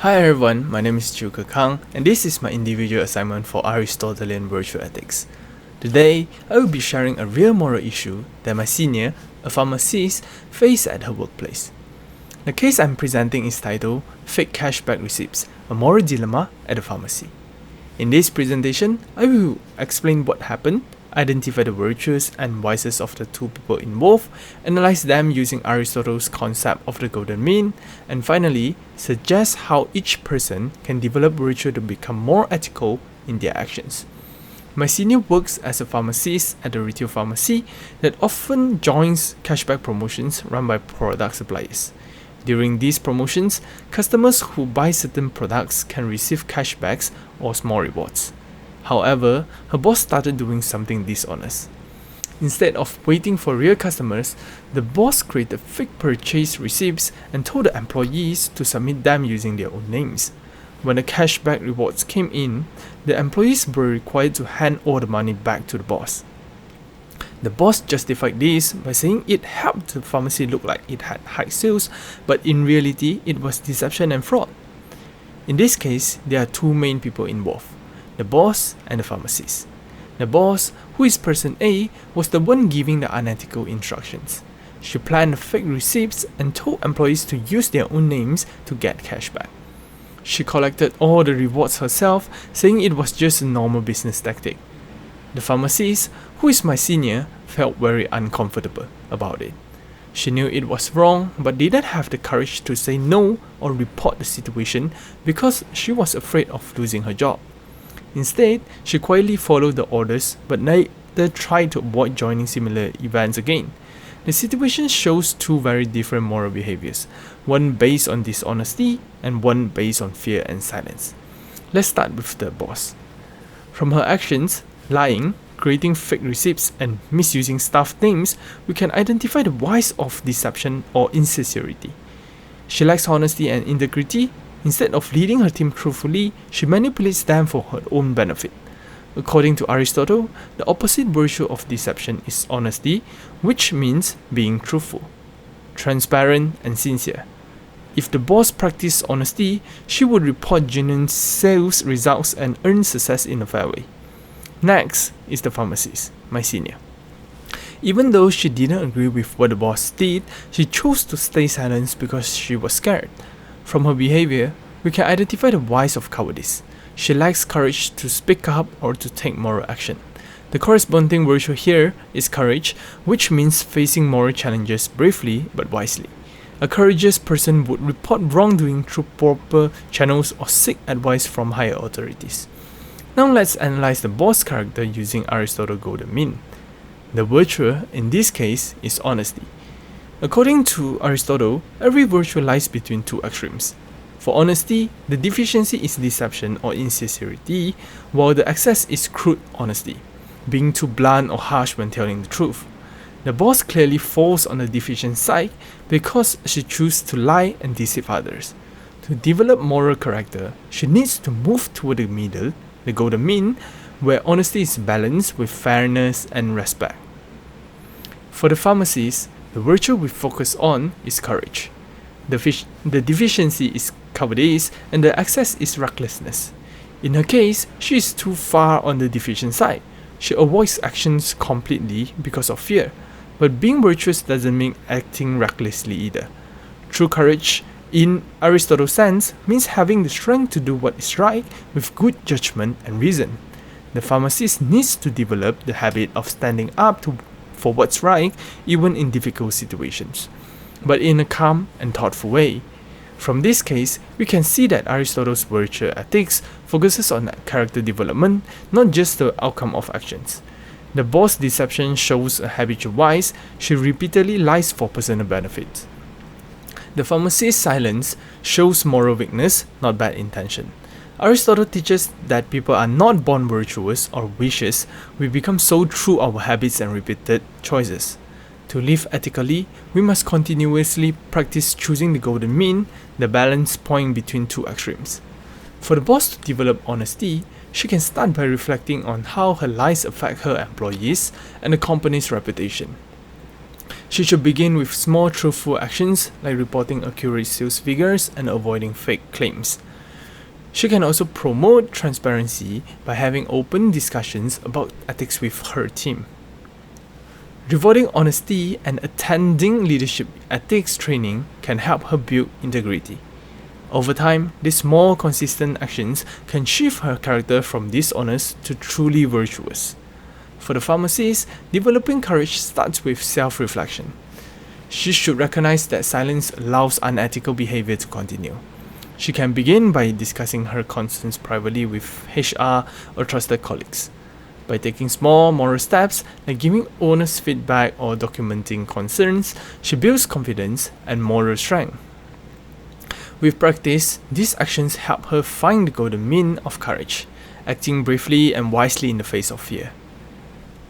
Hi everyone, my name is Khang, and this is my individual assignment for Aristotelian virtue ethics. Today, I will be sharing a real moral issue that my senior, a pharmacist, faced at her workplace. The case I'm presenting is titled Fake Cashback Receipts, a Moral Dilemma at the Pharmacy. In this presentation, I will explain what happened, identify the virtues and vices of the two people involved, analyze them using Aristotle's concept of the golden mean, and finally, suggest how each person can develop virtue to become more ethical in their actions. My senior works as a pharmacist at a retail pharmacy that often joins cashback promotions run by product suppliers. During these promotions, customers who buy certain products can receive cashbacks or small rewards. However, her boss started doing something dishonest. Instead of waiting for real customers, the boss created fake purchase receipts and told the employees to submit them using their own names. When the cashback rewards came in, the employees were required to hand all the money back to the boss. The boss justified this by saying it helped the pharmacy look like it had high sales, but in reality, it was deception and fraud. In this case, there are two main people involved: the boss and the pharmacist. The boss, who is person A, was the one giving the unethical instructions. She planned the fake receipts and told employees to use their own names to get cashback. She collected all the rewards herself, saying it was just a normal business tactic. The pharmacist, who is my senior, felt very uncomfortable about it. She knew it was wrong but didn't have the courage to say no or report the situation because she was afraid of losing her job. Instead, she quietly followed the orders but neither tried to avoid joining similar events again. The situation shows two very different moral behaviors, one based on dishonesty and one based on fear and silence. Let's start with the boss. From her actions, lying, creating fake receipts, and misusing staff names, we can identify the vice of deception or insincerity. She lacks honesty and integrity. Instead of leading her team truthfully, she manipulates them for her own benefit. According to Aristotle, the opposite virtue of deception is honesty, which means being truthful, transparent, and sincere. If the boss practiced honesty, she would report genuine sales results and earn success in a fair way. Next is the pharmacist, my senior. Even though she didn't agree with what the boss did, she chose to stay silent because she was scared. From her behavior, we can identify the vice of cowardice. She lacks courage to speak up or to take moral action. The corresponding virtue here is courage, which means facing moral challenges bravely but wisely. A courageous person would report wrongdoing through proper channels or seek advice from higher authorities. Now let's analyze the boss character using Aristotle's golden mean. The virtue in this case is honesty. According to Aristotle, every virtue lies between two extremes. For honesty, the deficiency is deception or insincerity, while the excess is crude honesty, being too blunt or harsh when telling the truth. The boss clearly falls on the deficient side because she chooses to lie and deceive others. To develop moral character, she needs to move toward the middle, the golden mean, where honesty is balanced with fairness and respect. For the pharmacist, the virtue we focus on is courage. The deficiency is cowardice and the excess is recklessness. In her case, she is too far on the deficient side. She avoids actions completely because of fear, but being virtuous doesn't mean acting recklessly either. True courage, in Aristotle's sense, means having the strength to do what is right with good judgment and reason. The pharmacist needs to develop the habit of standing up for what's right even in difficult situations, but in a calm and thoughtful way. From this case, we can see that Aristotle's virtue ethics focuses on character development, not just the outcome of actions. The boss deception shows a habitual vice. She repeatedly lies for personal benefit. The pharmacist's silence shows moral weakness, not bad intention. Aristotle teaches that people are not born virtuous or vicious. We become so through our habits and repeated choices. To live ethically, we must continuously practice choosing the golden mean, the balance point between two extremes. For the boss to develop honesty, she can start by reflecting on how her lies affect her employees and the company's reputation. She should begin with small truthful actions like reporting accurate sales figures and avoiding fake claims. She can also promote transparency by having open discussions about ethics with her team. Rewarding honesty and attending leadership ethics training can help her build integrity. Over time, these small consistent actions can shift her character from dishonest to truly virtuous. For the pharmacist, developing courage starts with self-reflection. She should recognize that silence allows unethical behavior to continue. She can begin by discussing her concerns privately with HR or trusted colleagues. By taking small moral steps like giving honest feedback or documenting concerns, she builds confidence and moral strength. With practice, these actions help her find the golden mean of courage, acting bravely and wisely in the face of fear.